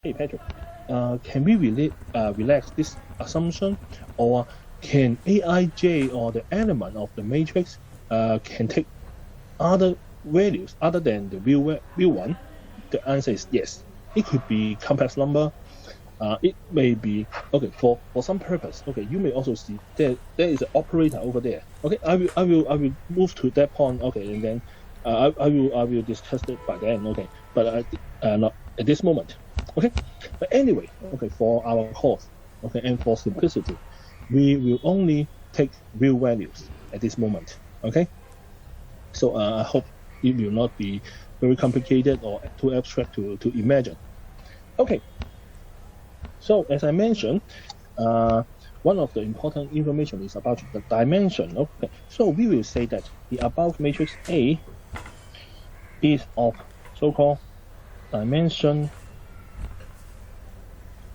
Hey Patrick, can we relax this assumption, or can Aij or the element of the matrix can take other values other than the real one? The answer is yes. It could be complex number. It may be okay for some purpose. Okay, you may also see there is an operator over there. Okay, I will move to that point. Okay, and then I will discuss it by then. Okay, but not at this moment. Okay, but anyway, okay, for our course, okay, and for simplicity, we will only take real values at this moment. Okay, so I hope it will not be very complicated or too abstract to imagine. Okay, so as I mentioned, one of the important information is about the dimension. Okay, so we will say that the above matrix A is of so-called dimension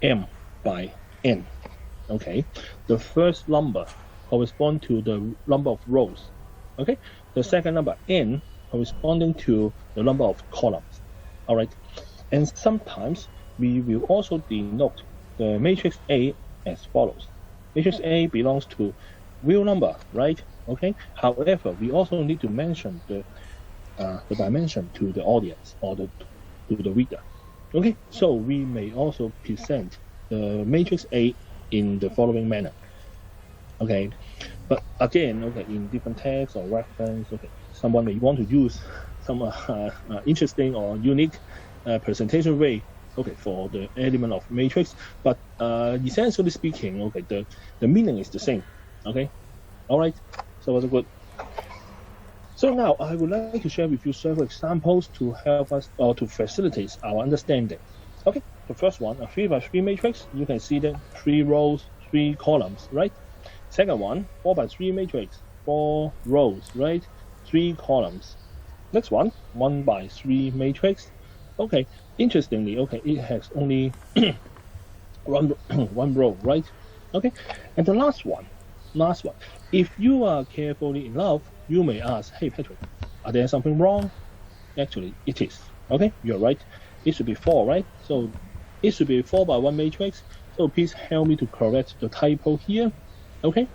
m by n. Okay, the first number corresponds to the number of rows. Okay, the second number n corresponding to the number of columns. All right, and sometimes we will also denote the matrix A as follows. Matrix A belongs to real number, right? Okay. However, we also need to mention the dimension to the audience or to the reader. Okay, so we may also present the matrix A in the following manner. Okay, but again, okay, in different texts or reference, okay, someone may want to use some interesting or unique presentation way, okay, for the element of matrix. But essentially speaking, okay, the meaning is the same. Okay, all right. So that's good. So now I would like to share with you several examples to help us or to facilitate our understanding. Okay, the first one, a 3 by 3 matrix. You can see that 3 rows, 3 columns, right? Second one, 4 by 3 matrix, 4 rows, right? 3 columns. Next one, 1 by 3 matrix. Okay, interestingly, okay, it has only one row, right? Okay, and the last one. If you are carefully in love, you may ask, hey Patrick, are there something wrong? Actually, it is. Okay, you're right. It should be 4, right? So it should be 4 by 1 matrix. So please help me to correct the typo here. Okay.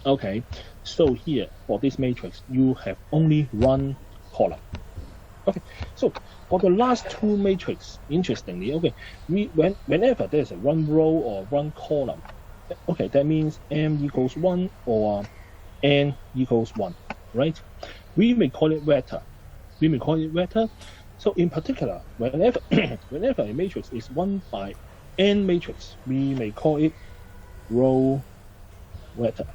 Okay. So here for this matrix, you have only 1 column. Okay. So for the last 2 matrix, interestingly, okay, whenever there's a 1 row or 1 column, okay, that means m equals 1 or n equals 1, right? We may call it vector. So in particular, whenever a matrix is 1 by n matrix, we may call it row vector.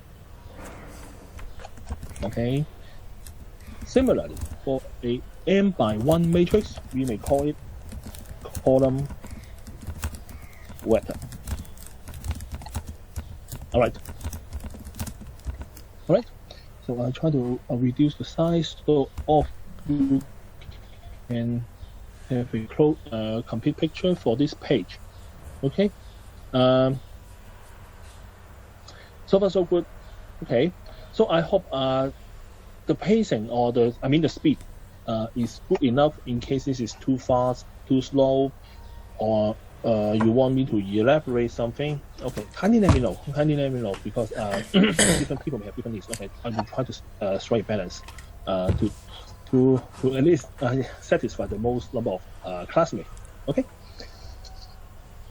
Okay. Similarly, for a m by 1 matrix, we may call it column vector. All right. So I try to reduce the size so you can have a complete picture for this page. Okay. So far so good. Okay. So I hope the pacing or the speed is good enough in case this is too fast, too slow, or you want me to elaborate something. Okay, kindly let me know because different people may have different needs. Okay, I will try to strike balance to at least satisfy the most number of classmates. Okay.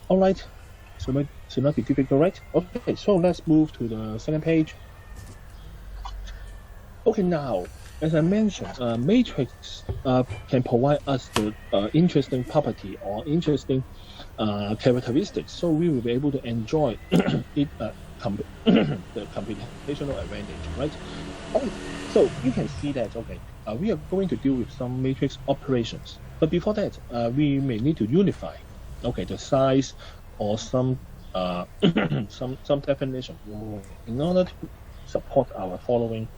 All right. So it should not be difficult, right? Okay. So let's move to the second page. Okay. Now, as I mentioned, matrix can provide us the interesting property or interesting characteristics, so we will be able to enjoy it the computational advantage, right? Okay, so you can see that, okay, we are going to deal with some matrix operations, but before that, we may need to unify, okay, the size or some some definition in order to support our following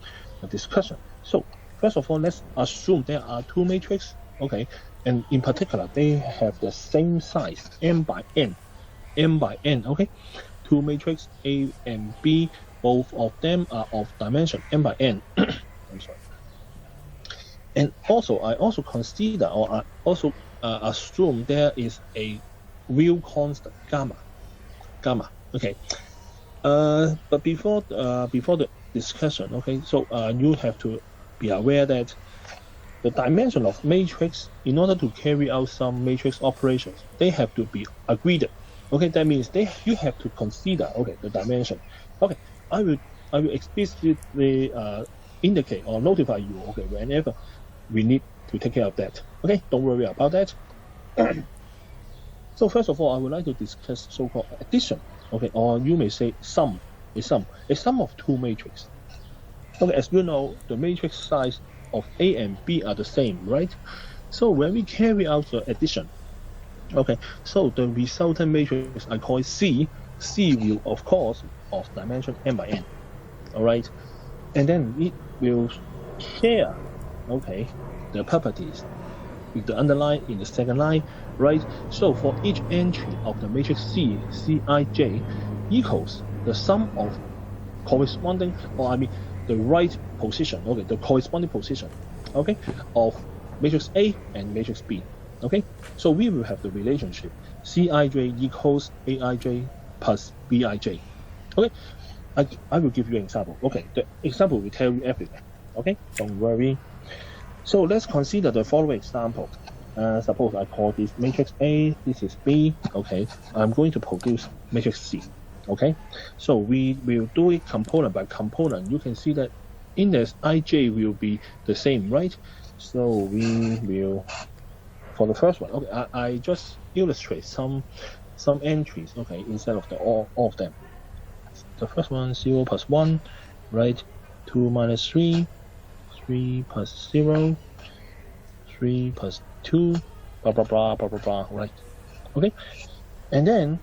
discussion. So first of all, let's assume there are 2 matrices, okay, and in particular, they have the same size, m by n, okay? 2 matrices, A and B, both of them are of dimension m by n. I'm sorry. And also, I also consider, or I also assume there is a real constant gamma. Okay. But before the discussion, okay, so you have to be aware that the dimension of matrix, in order to carry out some matrix operations, they have to be agreed. Okay, that means you have to consider, okay, the dimension. Okay, I will explicitly indicate or notify you, okay, whenever we need to take care of that. Okay, don't worry about that. So first of all, I would like to discuss so-called addition. Okay, or you may say sum. A sum of two matrices. Okay, as you know, the matrix size of A and B are the same, right? So when we carry out the addition, okay, so the resultant matrix I call it C. C will, of course, of dimension n by n. All right, and then it will share, okay, the properties with the underline in the second line, right? So for each entry of the matrix C, Cij equals the sum of corresponding, or I mean the right position, okay, the corresponding position, okay, of matrix A and matrix B, okay? So we will have the relationship Cij equals Aij plus Bij, okay? I will give you an example, okay? The example will tell you everything, okay? Don't worry. So let's consider the following example. Suppose I call this matrix A, this is B, okay? I'm going to produce matrix C, okay? So we will do it component by component. You can see that index Ij will be the same, right? So we will, for the first one, okay, I just illustrate some entries, okay, instead of all of them. The first one, 0 plus 1, right? 2 minus 3, 3 plus 0, 3 plus 2, blah, blah, blah, blah, blah, blah, right? Okay, and then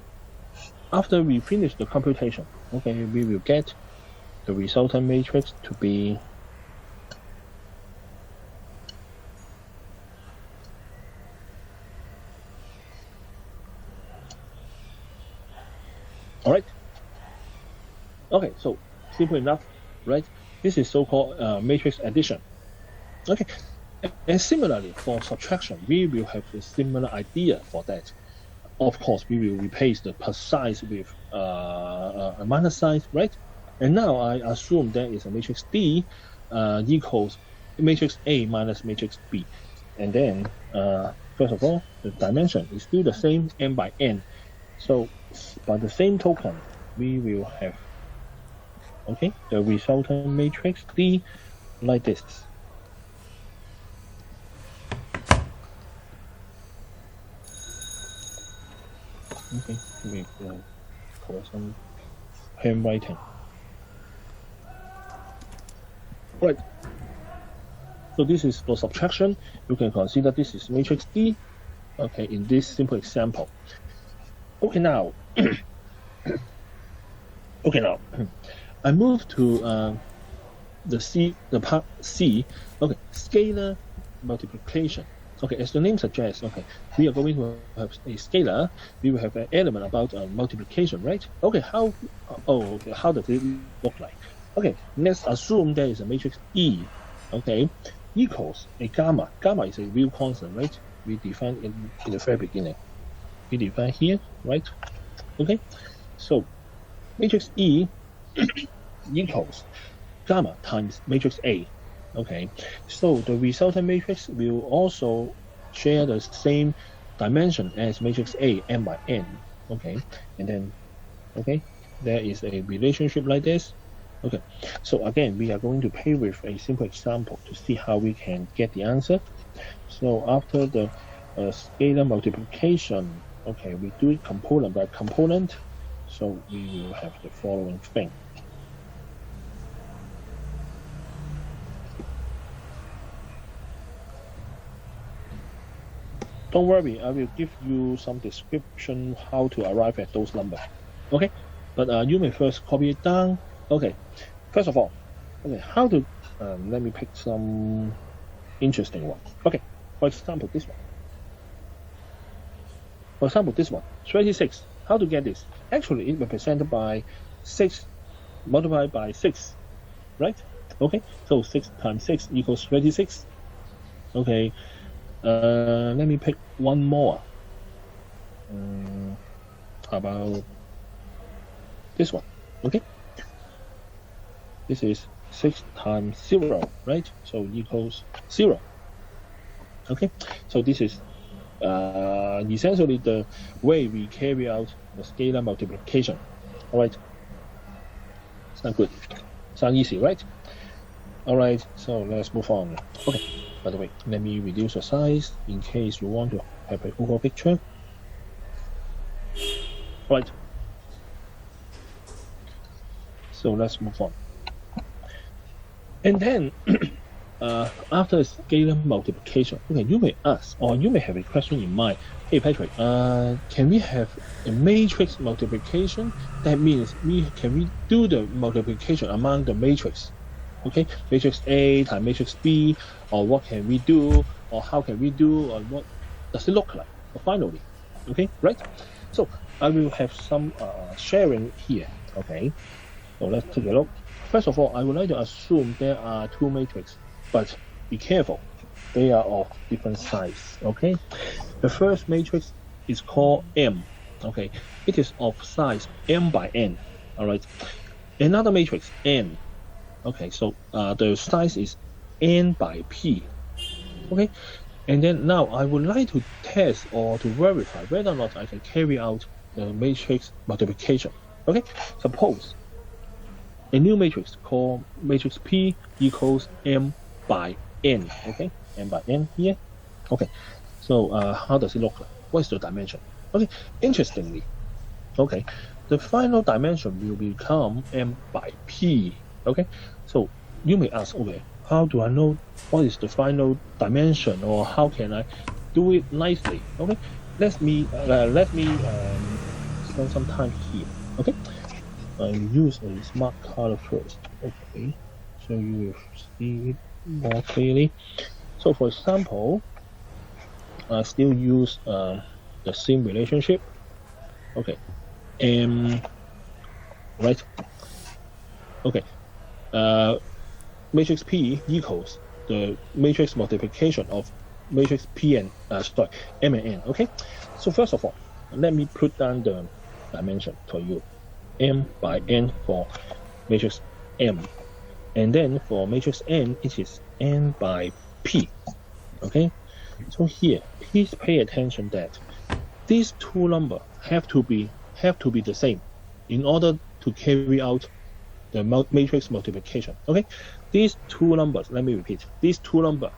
after we finish the computation, okay, we will get the resultant matrix to be all right. Okay, so simple enough, right? This is so-called matrix addition. Okay, and similarly for subtraction, we will have a similar idea for that. Of course, we will replace the plus signs with a minus sign, right? And now I assume there is a matrix D equals matrix A minus matrix B. And then, first of all, the dimension is still the same, n by n. So, by the same token, we will have, okay, the resultant matrix D like this. Okay, we will for some handwriting. Right. So this is for subtraction. You can consider this is matrix D. Okay, in this simple example. Okay, now. Okay, now. I move to the part C. Okay, scalar multiplication. Okay, as the name suggests, okay, we are going to have a scalar. We will have an element about multiplication, right? Okay, how does it look like? Okay, let's assume there is a matrix E, okay, equals a gamma. Gamma is a real constant, right? We defined in the very beginning. We define here, right? Okay, so matrix E equals gamma times matrix A. Okay, so the resultant matrix will also share the same dimension as matrix A, n by n. Okay, and then, okay, there is a relationship like this. Okay, so again, we are going to play with a simple example to see how we can get the answer. So after the scalar multiplication, okay, we do it component by component. So we will have the following thing. Don't worry, I will give you some description how to arrive at those numbers. Okay, but you may first copy it down. Okay, first of all, okay, how to let me pick some interesting one. Okay, for example, this one. For example, this one, 36. How to get this? Actually, it's represented by 6 multiplied by 6, right? Okay, so 6 times 6 equals 36. Okay. Let me pick one more. about this one. Okay, this is 6 times 0, right? So equals 0. Okay, so this is essentially the way we carry out the scalar multiplication. All right, sound good? Sound easy, right? All right, so let's move on. Okay, by the way, let me reduce the size in case you want to have an overall picture. All right, so let's move on. And then after scalar multiplication, okay, you may ask, or you may have a question in mind. Hey Patrick, can we have a matrix multiplication? That means can we do the multiplication among the matrix? Okay, matrix A times matrix B, or what can we do, or how can we do, or what does it look like finally? Okay, right? So I will have some sharing here. Okay, so let's take a look. First of all, I would like to assume there are two matrices, but be careful, they are of different size. Okay, the first matrix is called M. Okay, it is of size M by N. All right, another matrix N. Okay, so the size is N by P. Okay, and then now I would like to test or to verify whether or not I can carry out the matrix multiplication. Okay, suppose a new matrix called matrix P equals M by N. Okay, M by N here. Okay, so how does it look like? What is the dimension? Okay, interestingly, okay, the final dimension will become M by P. Okay, so you may ask, okay, how do I know what is the final dimension, or how can I do it nicely? Okay, let me spend some time here. Okay, I use a smart color first. Okay, so you will see it more clearly. So for example, I still use the same relationship. Okay, right. Okay. Matrix P equals the matrix multiplication of matrix P and M and N. Okay, so first of all, let me put down the dimension for you. M by N for matrix M, and then for matrix N it is N by P. Okay, so here please pay attention that these two numbers have to be the same in order to carry out the matrix multiplication. Okay, these two numbers, let me repeat, these two numbers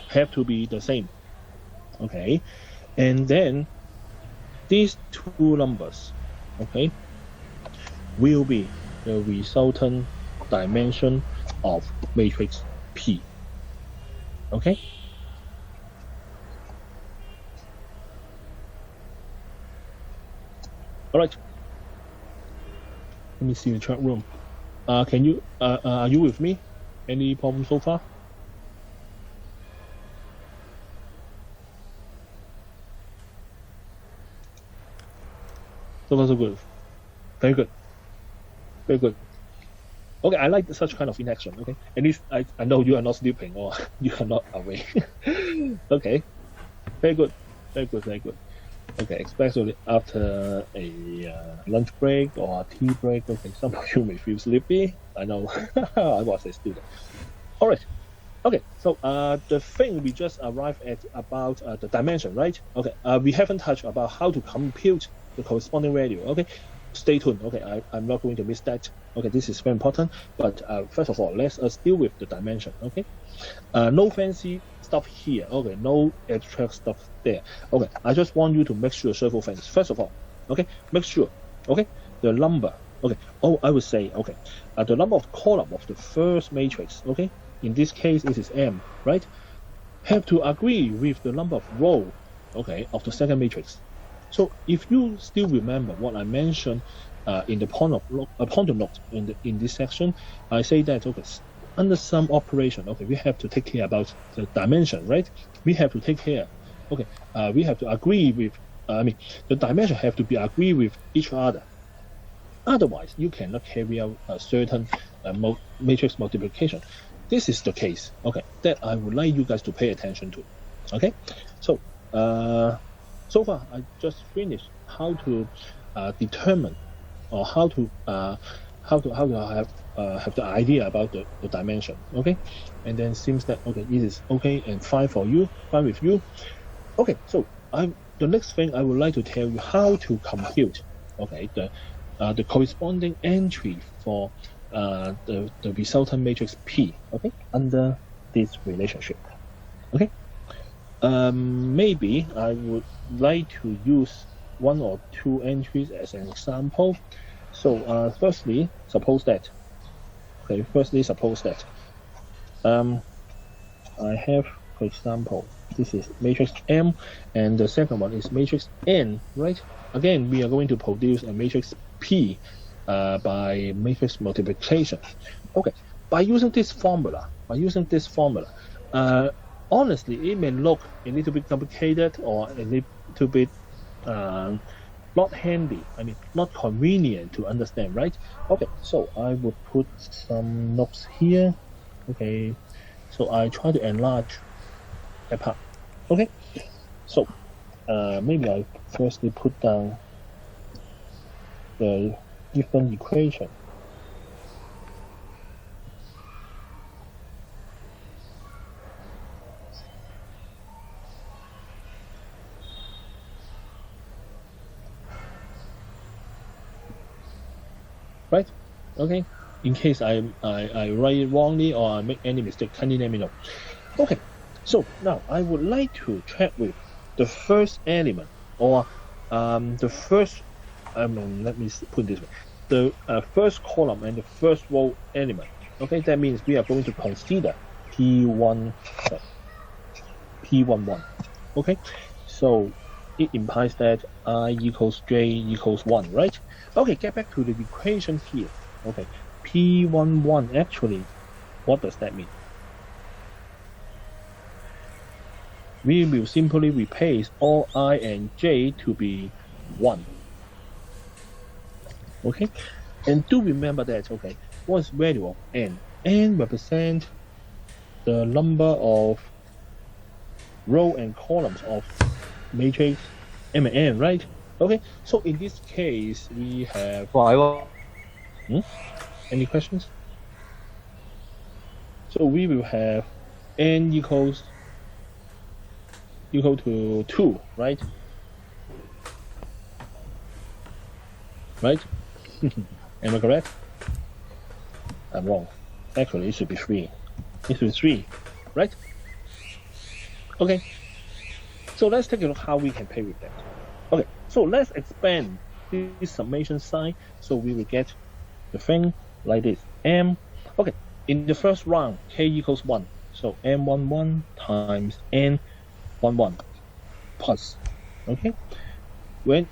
have to be the same. Okay, and then these two numbers, okay, will be the resultant dimension of matrix P. Okay, all right, let me see the chat room. Can you are you with me? Any problem so far? So far so good. Very good. Very good. Okay, I like such kind of inaction. Okay, at least I know you are not sleeping or you are not awake. Okay, very good. Very good. Very good. Okay, especially after a lunch break or a tea break. Okay, some of you may feel sleepy. I know. I was a student. All right. Okay, so the thing we just arrived at about the dimension, right? Okay, we haven't touched about how to compute the corresponding value. Okay, stay tuned. Okay, I'm not going to miss that. Okay, this is very important. But first of all, let's deal with the dimension. Okay, no fancy stuff here. Okay, no abstract stuff there. Okay, I just want you to make sure several things. First of all, okay, make sure, okay, the number, okay, I would say, okay, the number of column of the first matrix, okay, in this case this is M, right, have to agree with the number of row, okay, of the second matrix. So if you still remember what I mentioned in the point of note in this section, I say that, okay, under some operation, okay, we have to take care about the dimension, right? We have to take care, okay, we have to agree with, the dimension have to be agree with each other. Otherwise, you cannot carry out a certain matrix multiplication. This is the case, okay, that I would like you guys to pay attention to, okay? So, so far, I just finished how to determine or how to have the idea about the dimension. Okay, and then seems that okay, it is okay and fine for you, fine with you. Okay, so the next thing I would like to tell you how to compute, okay, the corresponding entry for the resultant matrix P, okay, under this relationship. Okay, maybe I would like to use one or two entries as an example. So firstly, suppose that I have, for example, this is matrix M, and the second one is matrix N, right? Again, we are going to produce a matrix P by matrix multiplication. Okay, by using this formula, honestly, it may look a little bit complicated or a little bit not handy, not convenient to understand, right? Okay, so I would put some notes here. Okay, so I try to enlarge that part. Okay, so maybe I firstly put down the given equation. Right? Okay. In case I write it wrongly or I make any mistake, kindly let me know. Okay. So now I would like to check with the first element or the first. Let me put it this way: the first column and the first row element. Okay, that means we are going to consider P11. Okay, so it implies that I equals J equals 1, right? Okay, get back to the equation here. Okay, P11 actually, what does that mean? We will simply replace all I and J to be 1. Okay, and do remember that, okay, what's value of N? N represents the number of row and columns of matrix M and N, right? Okay, so in this case, we have... Any questions? So we will have N equal to 2, right? Right? Am I correct? I'm wrong. Actually, it should be 3. It should be 3, right? Okay. So let's take a look how we can play with that. Okay, so let's expand this summation sign. So we will get the thing like this. M. Okay, in the first round, K equals 1. So M11 times N11 plus. Okay. When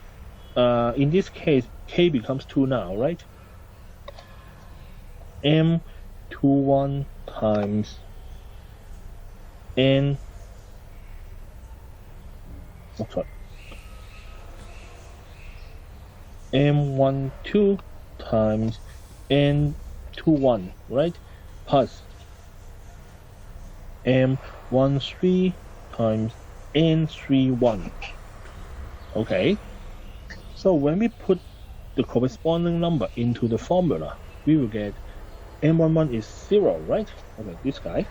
in this case, K becomes 2 now, right? M21 times N. Oh, sorry. M12 times N21, right? Plus M13 times N31. Okay. So when we put the corresponding number into the formula, we will get M11 is 0, right? Okay, this guy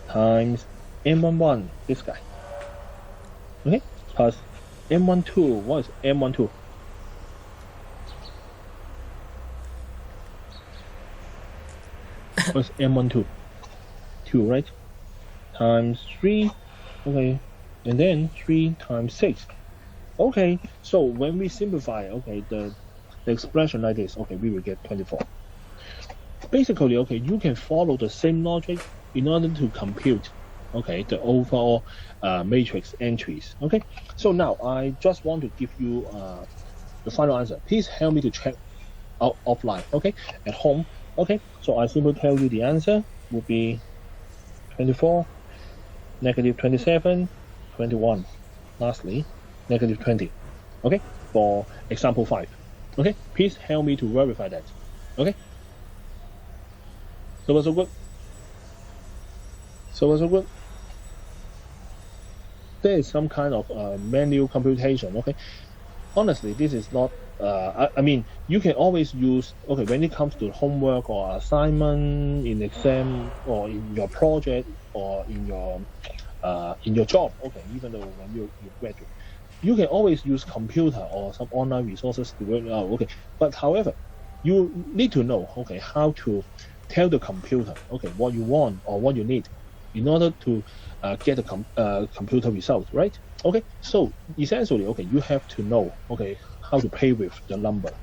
times M11, this guy. Okay, plus M12. What is M12? What's M12? 2, right? Times 3. Okay, and then 3 times 6. Okay, so when we simplify, okay, the expression like this, okay, we will get 24. Basically, okay, you can follow the same logic in order to compute, okay, the overall matrix entries. Okay, so now I just want to give you the final answer. Please help me to check out offline, okay, at home. Okay, so I simply tell you the answer would be 24, negative 27, 21. Lastly, negative 20. Okay, for example 5. Okay, please help me to verify that. Okay, so far so good. So far so good. There is some kind of manual computation. Okay, honestly, this is not. I mean, you can always use. Okay, when it comes to homework or assignment in exam or in your project or in your job. Okay, even though when you graduate, you can always use computer or some online resources to work it out. Okay, but however, you need to know. Okay, how to tell the computer. Okay, what you want or what you need in order to get a computer result, right? Okay, so essentially, okay, you have to know, okay, how to play with the number.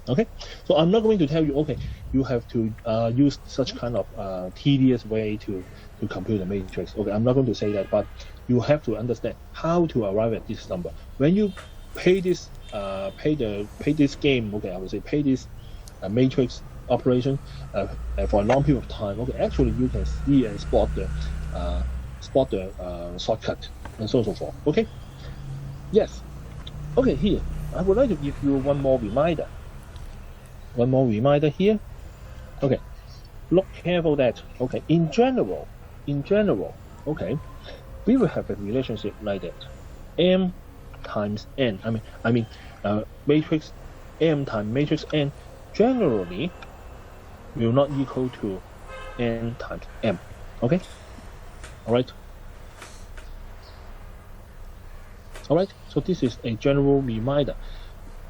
Okay, so I'm not going to tell you, okay, you have to use such kind of tedious way to compute the matrix. Okay, I'm not going to say that, but you have to understand how to arrive at this number. When you pay this game, okay, I would say pay this matrix operation for a long period of time. Okay, actually you can see and spot the shortcut and so forth. Okay, yes. Okay, here I would like to give you one more reminder. One more reminder here. Okay, look careful that, okay, in general, okay, we will have a relationship like that. M times n. I mean, matrix M times matrix n generally will not equal to n times m. Okay, all right. All right. So this is a general reminder.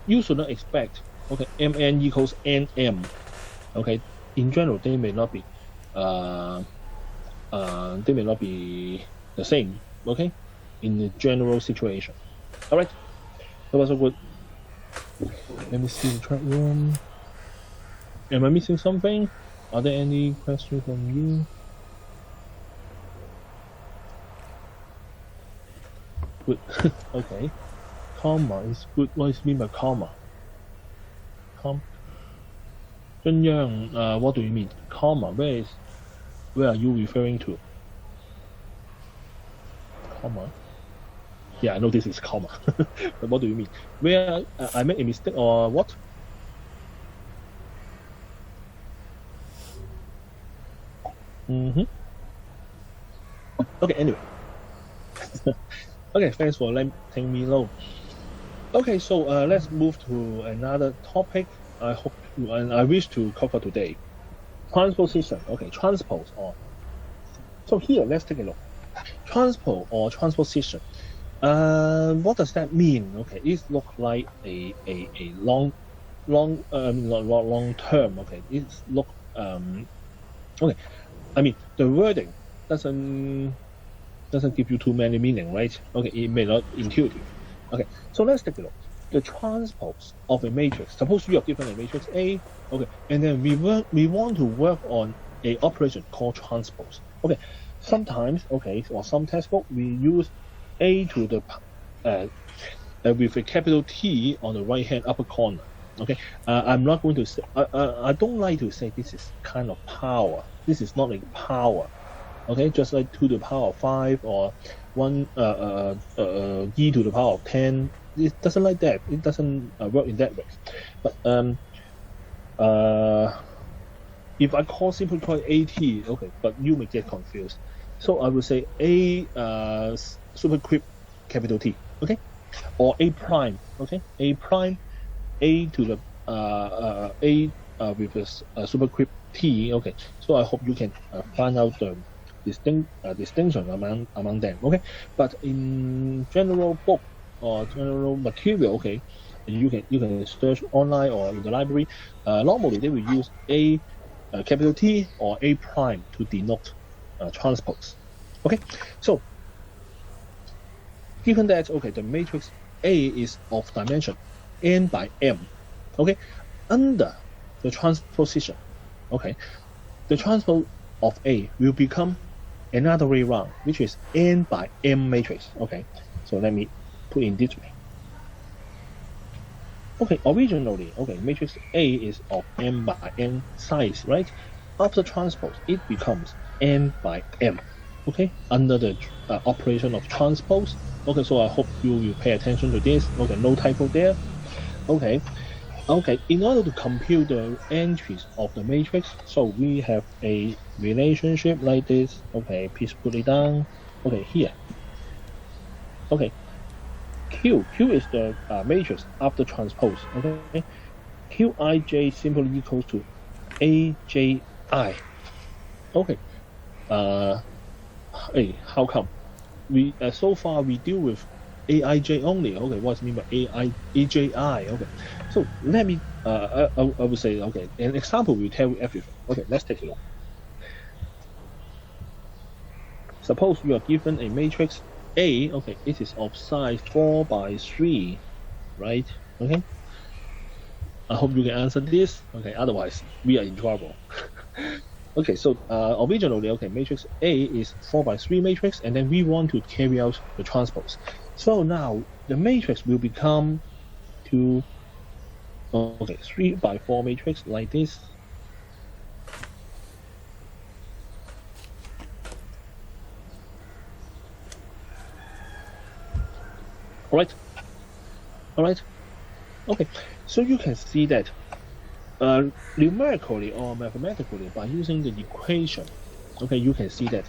You should not expect, okay, mn equals nm. Okay, in general they may not be the same. Okay, in the general situation. All right. That was so good. Let me see the chat room. Am I missing something? Are there any questions from you? Good. Okay. Comma is good. What is mean by comma? Zhenyang, what do you mean? Comma. Where are you referring to? Comma. Yeah, I know this is comma. But what do you mean? Where I made a mistake or what? Okay, anyway. Okay, thanks for letting me know. Okay, so let's move to another topic. I hope and I wish to cover today. Transposition. Okay, transpose or. So here, let's take a look. Transpose or transposition. What does that mean? Okay, it looks like a long term. Okay, it's look okay. I mean the wording doesn't give you too many meaning, right? Okay, it may not intuitive. Okay, so let's take a look. The transpose of a matrix. Suppose you are given a matrix A, okay, and then we want to work on a operation called transpose. Okay, sometimes, okay, or some textbook we use A to the with a capital T on the right hand upper corner. Okay, I'm not going to say. I don't like to say this is kind of power. This is not a power. Okay, just like 2 to the power of 5 or 1 e to the power of 10. It doesn't like that. It doesn't work in that way. But if I simply call it AT, okay, but you may get confused. So I would say A superscript capital T, okay, or A prime, okay, A prime, A to the A with a superscript T, okay. So I hope you can find out the distinction among them, okay. But in general book or general material, okay, you can search online or in the library. Normally they will use A capital T or A prime to denote transpose. Okay, so given that, okay, the matrix A is of dimension n by m, okay, under the transposition, okay, the transpose of A will become another way round, which is n by m matrix. Okay, so let me put in this way. Okay, originally, okay, matrix A is of m by n size, right? After transpose, it becomes n by m. Okay, under the operation of transpose. Okay, so I hope you will pay attention to this. Okay, no typo there. Okay, in order to compute the entries of the matrix, so we have a relationship like this. Okay, please put it down. Okay, here. Okay, Q is the matrix after transpose. Okay, Qij simply equals to Aj. Okay. Hey, how come? We so far we deal with Aij only. Okay, what's mean by Aji? Okay, so let me I would say, okay, an example will tell you everything. Okay, let's take a look. Suppose you are given a matrix A. Okay, it is of size 4 by 3, right? Okay, I hope you can answer this. Okay, otherwise we are in trouble. Okay, so originally, okay, matrix A is 4 by 3 matrix, and then we want to carry out the transpose. So now the matrix will become 3 by 4 matrix like this. All right. Okay, so you can see that numerically or mathematically by using the equation. Okay, you can see that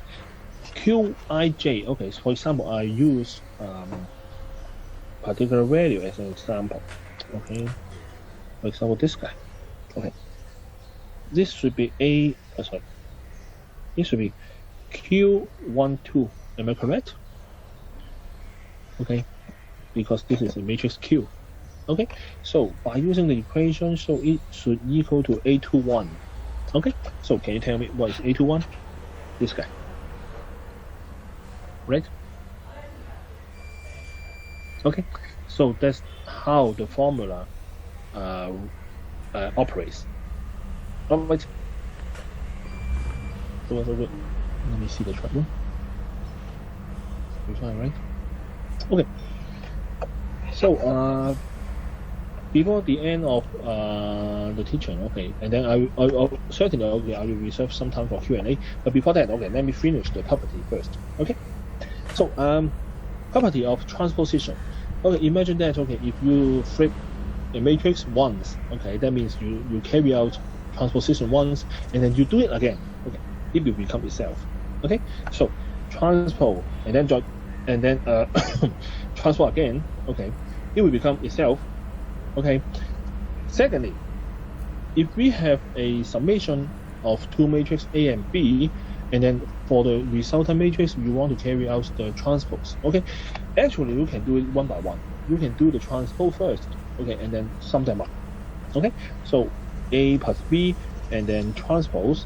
Qij. Okay, so for example, I use particular value as an example. Okay, for example, this guy. Okay, this should be this should be Q12. Am I correct? Okay, because this is a matrix Q. Okay, so by using the equation, so it should equal to A21. Okay, so can you tell me what is A21? This guy, right? Okay, so that's how the formula operates. All right. So good. Let me see the trouble. We're fine, right? Okay. So before the end of the teaching, okay, and then I'll certainly, okay, I will reserve some time for Q&A. But before that, okay, let me finish the property first. Okay. So property of transposition. Okay, imagine that, okay, if you flip a matrix once, okay, that means you carry out transposition once, and then you do it again. Okay, it will become itself. Okay, so transpose and then transpose again. Okay, it will become itself. Okay. Secondly, if we have a summation of two matrices A and B, and then for the resultant matrix, we want to carry out the transpose. Okay, actually you can do it one by one. You can do the transpose first. Okay, and then sum them up. Okay, so A plus B and then transpose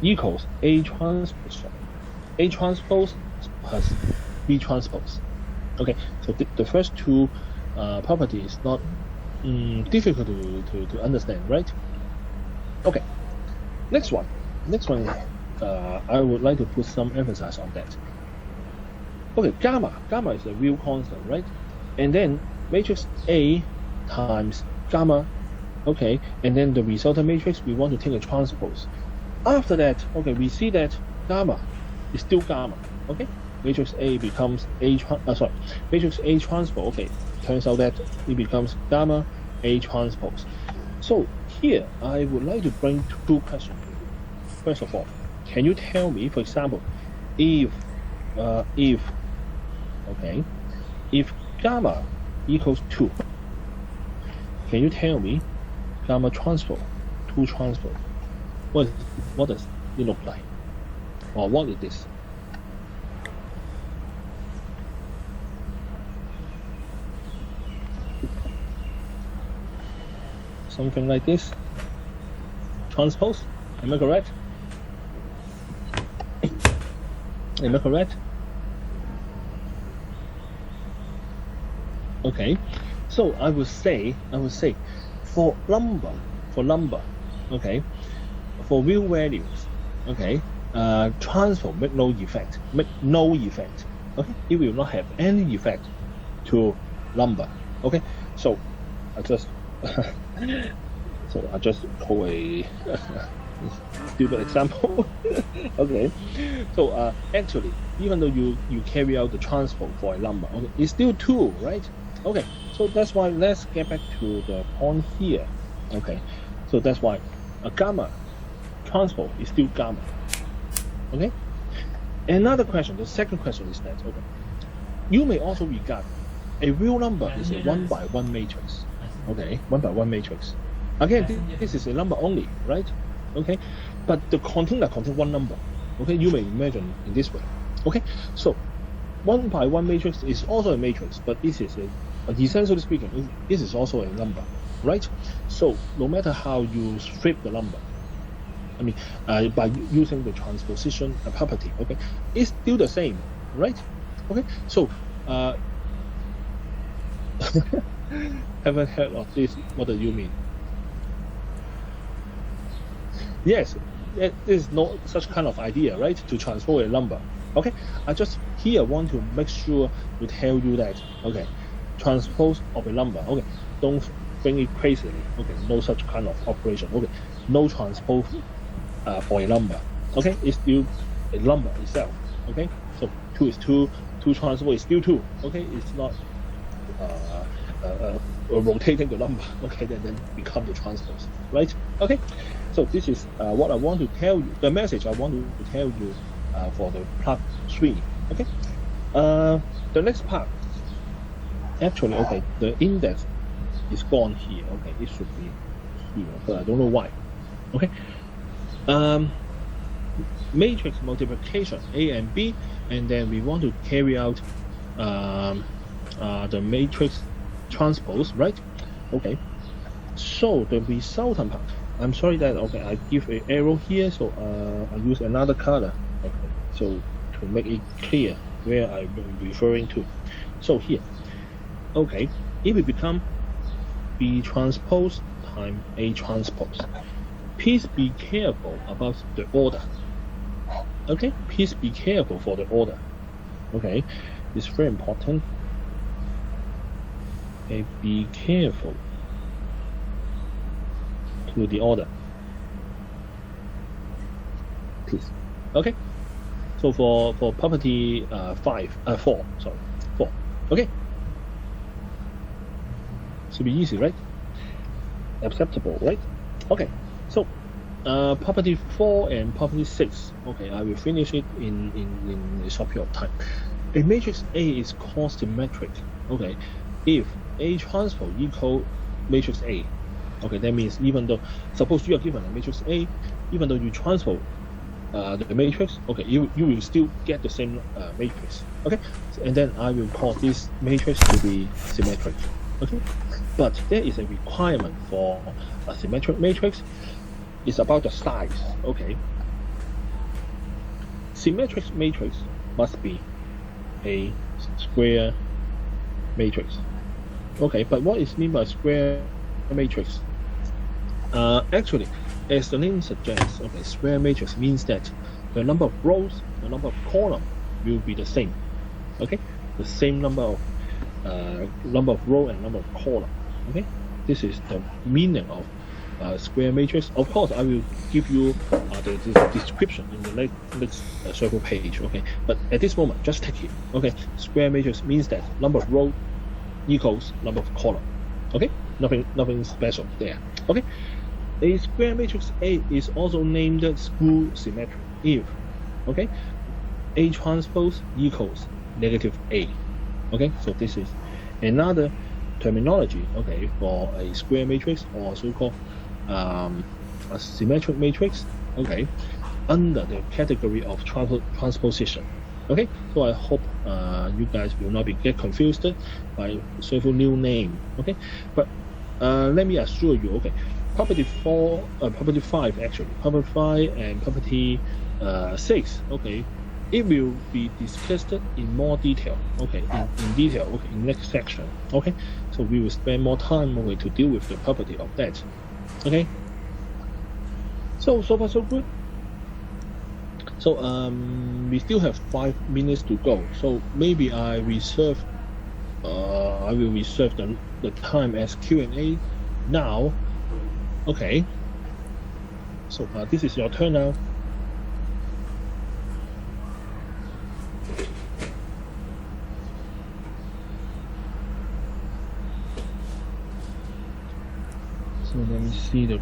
equals A transpose plus B transpose. Okay, so the first two properties is not difficult to understand, right? Okay, next one I would like to put some emphasis on that. Okay, gamma is a real constant, right? And then matrix A times gamma, okay, and then the resultant matrix we want to take a transpose. After that, okay, we see that gamma is still gamma. Okay, matrix A becomes matrix A transpose. Okay, turns out that it becomes gamma A transpose. So here I would like to bring two questions. First of all, can you tell me, for example, if gamma equals 2, can you tell me gamma transpose, 2 transpose, what does it look like, or what is this? Something like this. Transpose, am I correct? Am I correct? Okay, so I would say for number, okay, for real values, okay, transpose make no effect. Okay, it will not have any effect to number. Okay, so I just call a stupid example. Okay, so actually, even though you carry out the transpose for a number, okay, it's still 2, right? Okay, so that's why let's get back to the point here. Okay, so that's why a gamma transpose is still gamma. Okay, another question, the second question is that, okay, you may also regard A real number is a 1 by 1 matrix. Okay, 1 by 1 matrix. Again, this is a number only, right? Okay, but the container contains one number. Okay, you may imagine in this way. Okay, so 1 by 1 matrix is also a matrix, but this is essentially speaking, this is also a number, right? So no matter how you strip the number, I mean, by using the transposition property, okay, it's still the same, right? Okay, so haven't heard of this. What do you mean? Yes, there is no such kind of idea, right? To transpose a number. Okay, I just here want to make sure to tell you that, okay, transpose of a number. Okay, don't think it crazily. Okay, no such kind of operation. Okay, no transpose for a number. Okay, it's still a number itself. Okay, so 2 is 2. 2 transpose is still 2. Okay, it's not rotating the number. Okay, then become the transpose, right? Okay, so this is what I want to tell you. The message I want to tell you for the part 3. Okay, the next part. Actually, okay, the index is gone here. Okay, it should be here, but I don't know why. Okay, matrix multiplication A and B, and then we want to carry out the matrix transpose, right? Okay, so the resultant part, I'm sorry that, okay, I give an arrow here, so I use another color, okay, so to make it clear where I'm referring to. So here, okay, it will become B transpose times A transpose. Please be careful about the order. Okay, please be careful for the order. Okay, it's very important. Okay, be careful to the order, please. Okay, so for property 4. Okay, should be easy, right? Acceptable, right? Okay, so property 4 and property 6. Okay, I will finish it in a short period of time. A matrix A is called symmetric. Okay, if A transpose equal matrix A. Okay, that means even though, suppose you are given a matrix A, even though you transpose the matrix, okay, you will still get the same matrix. Okay, and then I will call this matrix to be symmetric. Okay, but there is a requirement for a symmetric matrix. It's about the size. Okay, symmetric matrix must be a square matrix. Okay, but what is meant by square matrix? Actually, as the name suggests, okay, square matrix means that the number of rows, the number of columns will be the same. Okay, the same number of row and number of column. Okay, this is the meaning of square matrix. Of course, I will give you the description in the next circle page. Okay, but at this moment, just take it. Okay, square matrix means that number of row equals number of column. Okay, nothing special there. Okay, a square matrix A is also named skew symmetric if, okay, A transpose equals negative A. Okay, so this is another terminology, okay, for a square matrix or so-called a symmetric matrix, okay, under the category of transposition. Okay, so I hope you guys will not get confused by several new name. Okay, but let me assure you, okay, property 5 actually, property 5 and property 6, okay, it will be discussed in more detail, okay, in detail, okay, in next section. Okay, so we will spend more time, okay, to deal with the property of that. Okay, so far so good. So we still have 5 minutes to go, so maybe I will reserve the time as Q&A now. Okay, so this is your turn now. So let me see the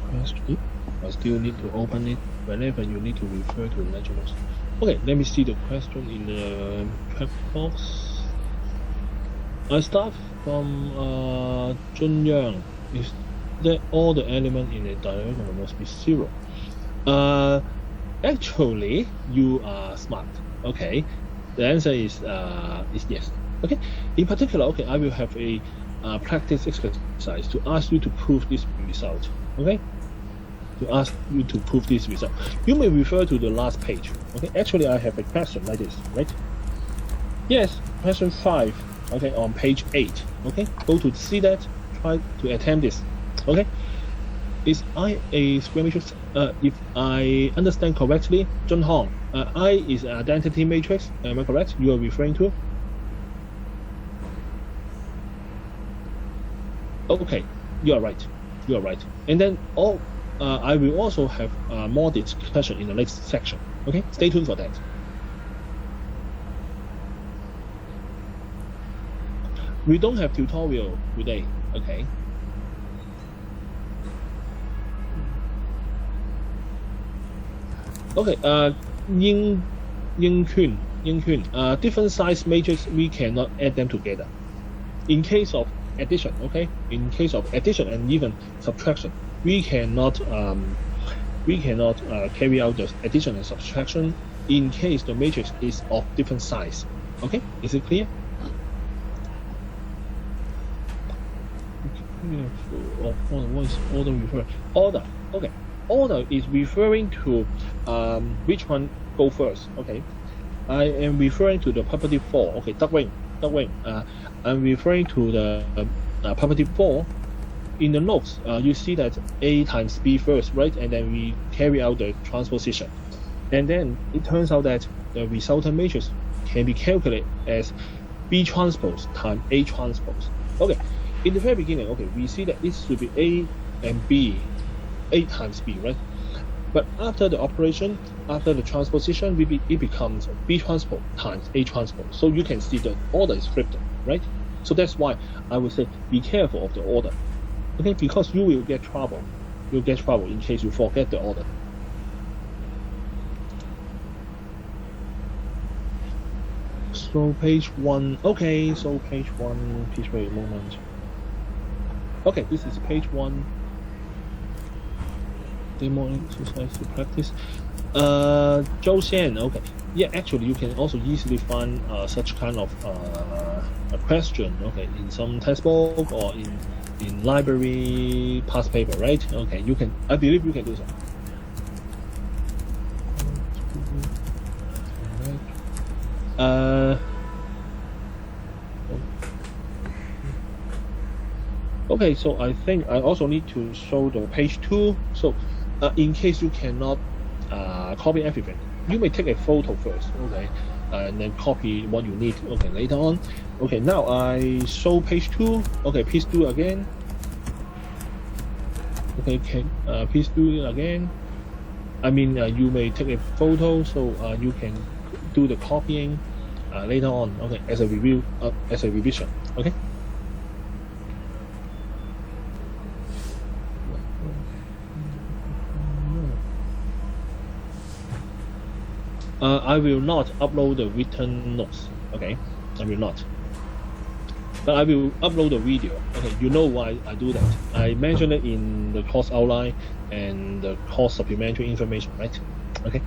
question. I still need to open it whenever you need to refer to the lecture notes. Okay, let me see the question in the chat box. I start from Junyang. Is that all the element in the diagonal must be 0? Actually, you are smart. Okay, the answer is yes. Okay, in particular, okay, I will have a practice exercise to ask you to prove this result. Okay, to ask you to prove this result. You may refer to the last page. Okay, actually, I have a question like this, right? Yes, question 5. Okay, on page 8. Okay, go to see that. Try to attempt this. Okay, is I a square matrix? If I understand correctly, Zheng Hong, I is an identity matrix. Am I correct? You are referring to? Okay, you are right. You are right. And then I will also have more discussion in the next section. Okay, stay tuned for that. We don't have tutorial today. Okay. Okay. Ying Kun. Different size matrix, we cannot add them together. In case of addition, okay. In case of addition and even subtraction, we cannot carry out the addition and subtraction in case the matrix is of different size. Okay, is it clear? What is order referring? Order. Okay. Order is referring to which one go first. Okay. I am referring to the property 4. Okay, duck wing. I'm referring to the property 4. In the notes, you see that A times B first, right? And then we carry out the transposition. And then it turns out that the resultant matrix can be calculated as B transpose times A transpose. Okay. In the very beginning, okay, we see that it should be A and B, A times B, right? But after the operation, after the transposition, it becomes B transpose times A transpose. So you can see the order is flipped, right? So that's why I would say be careful of the order, okay? Because you will get trouble. You'll get trouble in case you forget the order. So page 1, okay, so page 1, please wait a moment. Okay, this is page 1. Demo exercise to practice. Zhou Xian, okay. Yeah, actually, you can also easily find such kind of a question, okay, in some textbook or in library past paper, right? Okay, you can. I believe you can do so. Okay, so I think I also need to show the page 2. So in case you cannot copy everything, you may take a photo first, okay, and then copy what you need, okay, later on. Okay, now I show page 2. Okay, please do it again. Okay, please do it again. I mean, you may take a photo so you can do the copying later on, okay, as a review, as a revision, okay. I will not upload the written notes, okay? I will not. But I will upload the video, okay? You know why I do that. I mentioned it in the course outline and the course supplementary information, right? Okay?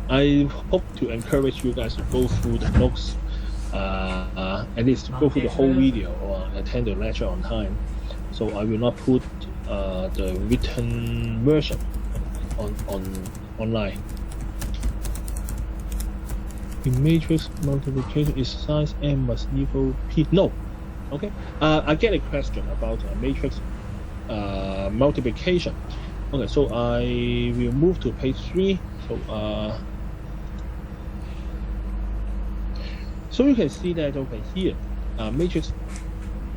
I hope to encourage you guys to go through the notes, at least to go through the whole video or attend the lecture on time. So I will not put the written version online. In matrix multiplication is size m must equal p. No, okay. I get a question about matrix multiplication. Okay, so I will move to page 3. So you can see that, okay, here matrix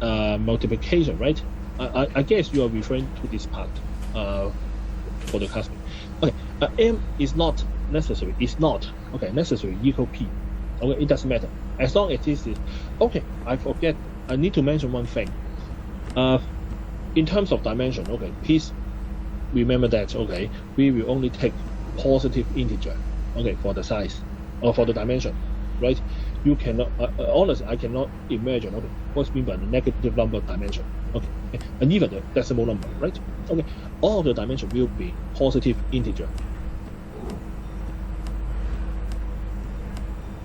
multiplication, right? I guess you are referring to this part for the classroom. Okay, m is not necessary. It's not okay. Necessary equal p. Okay, it doesn't matter as long as it is. Okay, I forget. I need to mention one thing. In terms of dimension, okay, please remember that. Okay, we will only take positive integer. Okay, for the size or for the dimension, right? you cannot, honestly, I cannot imagine, okay, what's mean by the negative number dimension, okay, and even the decimal number, right? Okay, all of the dimension will be positive integer.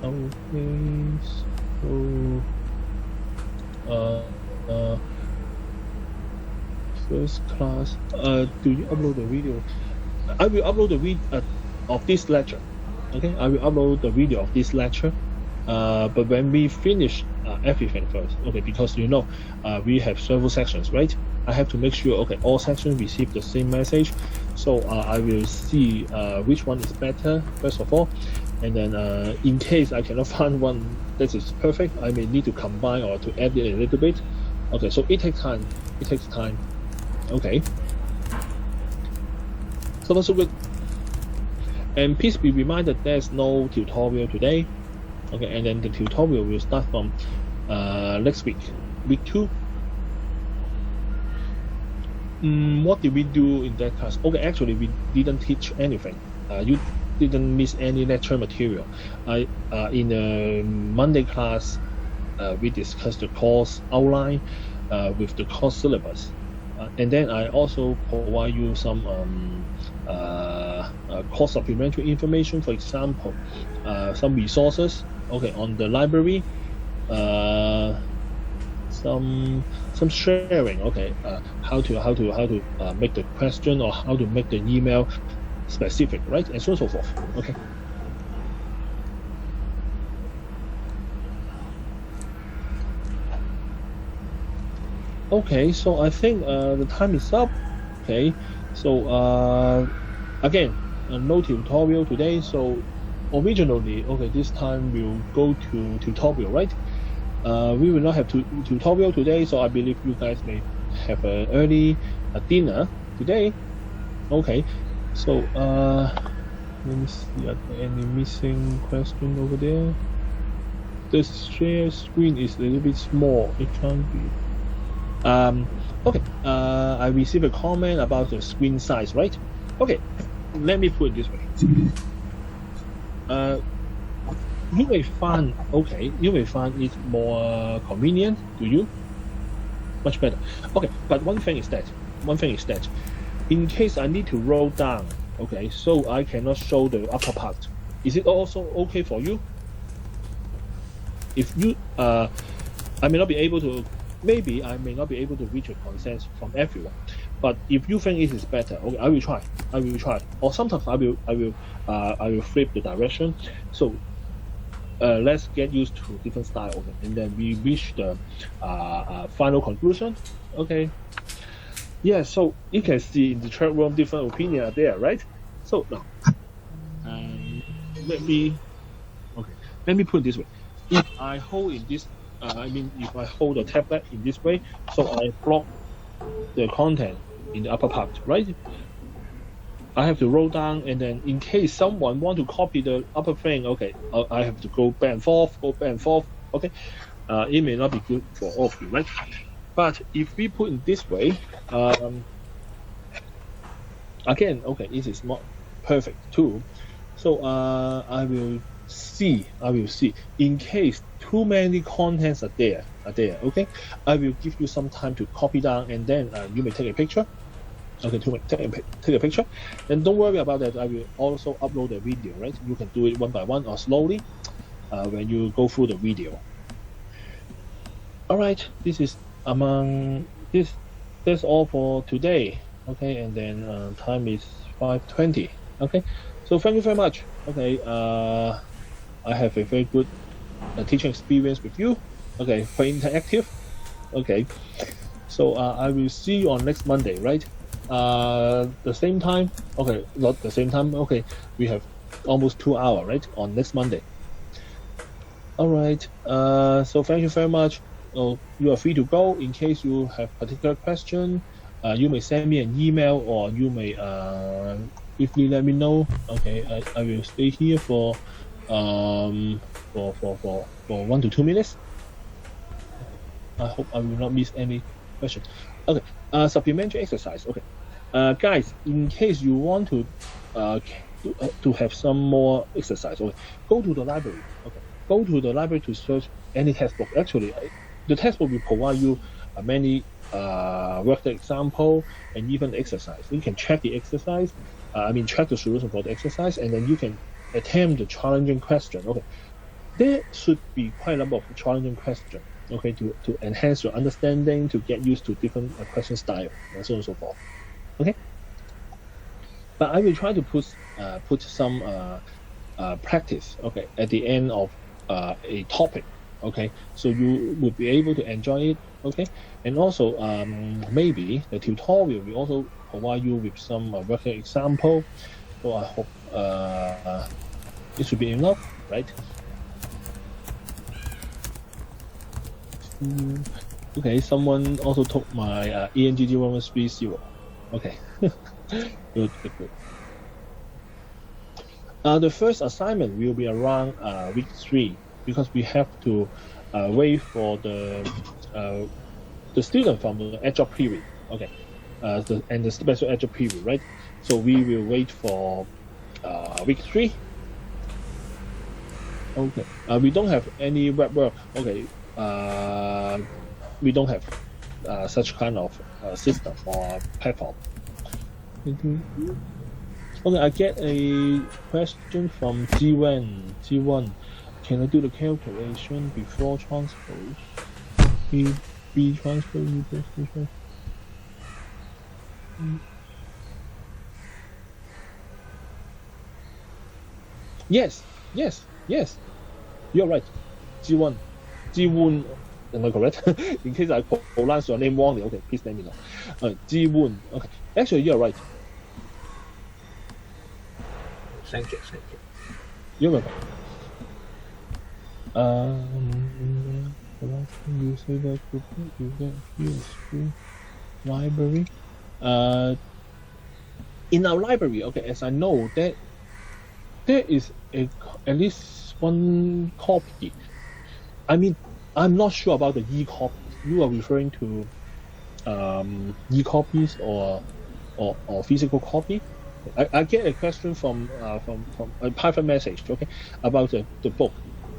Okay, so, first class, do you upload the video? I will upload the video of this lecture. Okay, I will upload the video of this lecture. But when we finish everything first, okay, because we have several sections, right? I have to make sure, okay, all sections receive the same message. So I will see which one is better first of all, and then in case I cannot find one that is perfect, I may need to combine or to edit a little bit. Okay, so it takes time. It takes time. Okay. So that's good. And please be reminded there's no tutorial today. Okay, and then the tutorial will start from next week, week 2. What did we do in that class? Okay, actually we didn't teach anything. You didn't miss any lecture material. In the Monday class, we discussed the course outline with the course syllabus. And then I also provide you some course supplementary information. For example, some resources, okay, on the library, some sharing, okay, how to make the question or how to make the email specific, right, and so on and so forth. Okay. Okay, so I think the time is up. Okay, so again, no tutorial today. So originally, okay, this time we'll go to tutorial, right? We will not have tutorial today, so I believe you guys may have an early dinner today. Okay, so let me see, are there any missing question over there? The share screen is a little bit small. It can't be. Okay, I received a comment about the screen size, right? Okay, let me put it this way. You may find it more convenient to you, much better. Okay, but one thing is that in case I need to roll down, okay, so I cannot show the upper part. Is it also okay for you? If you, I may not be able to. Maybe I may not be able to reach a consensus from everyone, but if you think it is better, okay, I will try. Or sometimes I will flip the direction. So let's get used to different style, okay, and then we reach the final conclusion. Okay. Yeah. So you can see in the chat room different opinions are there, right? So now, let me put it this way. If I hold in this. If I hold the tablet in this way, so I block the content in the upper part, right? I have to roll down, and then in case someone want to copy the upper thing, okay, I have to go back and forth, okay? It may not be good for all of you, right? But if we put it this way, again, okay, it is not perfect too. So I will see. In case too many contents are there, okay, I will give you some time to copy down, and then you may take a picture. Okay, take a picture, and don't worry about that. I will also upload the video, right? You can do it one by one or slowly when you go through the video. All right, that's all for today. Okay, and then time is 5:20. Okay, so thank you very much. Okay, I have a very good teaching experience with you. Okay, very interactive. Okay, so I will see you on next Monday, right? The same time. Okay, not the same time. Okay, we have almost 2 hours, right, on next Monday. All right. So thank you very much. You are free to go. In case you have particular question, you may send me an email, or you may briefly let me know. Okay, I will stay here for 1 to 2 minutes. I hope I will not miss any question. Okay, supplementary exercise. Okay, guys, in case you want to have some more exercise, okay, go to the library. Okay, go to the library to search any textbook. Actually, the textbook will provide you many worked example and even exercise. You can check the exercise, check the solution for the exercise, and then you can attempt the challenging question. Okay, there should be quite a number of challenging questions. Okay, to enhance your understanding, to get used to different question style, and so on and so forth. Okay, but I will try to put some practice. Okay, at the end of a topic. Okay, so you would be able to enjoy it. Okay, and also maybe the tutorial will also provide you with some working example. So I hope it should be enough, right? Okay, someone also took my ENGG 1130. Okay, good. The first assignment will be around week 3 because we have to wait for the student from the Algebra period. Okay, and the special Algebra period, right? So we will wait for week 3. Okay, we don't have any web work. Okay. We don't have such kind of system or platform. Okay, I get a question from G1. Can I do the calculation before transpose? B transpose equals this. Yes. You're right. G1. Am I correct? In case I pronounce your name wrongly, okay, please let me know. Ji-woon. Okay, actually, you're right. Thank you. You're welcome. You say that you get PSP library. In our library, okay, as I know that there is at least one copy. I'm not sure about the e-copies. You are referring to e-copies or physical copy? I get a question from a private message, okay, about the book.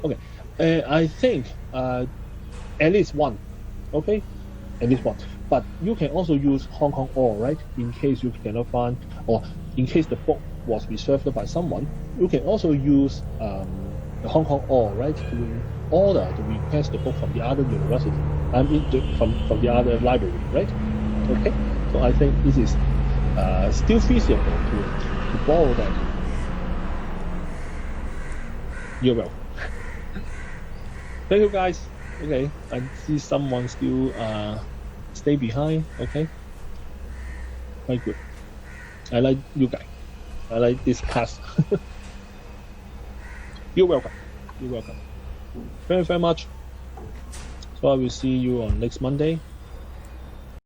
Okay, I think at least one, okay, at least one. But you can also use Hong Kong All, right? In case you cannot find, or in case the book was reserved by someone, you can also use the Hong Kong All, right? To order to request the book from the other university, from the other library, right? Okay, so I think this is still feasible to borrow that. You're welcome. Thank you, guys. Okay, I see someone still stay behind. Okay, quite good. I like you guys. I like this class. You're welcome. Very much. So I will see you on next Monday.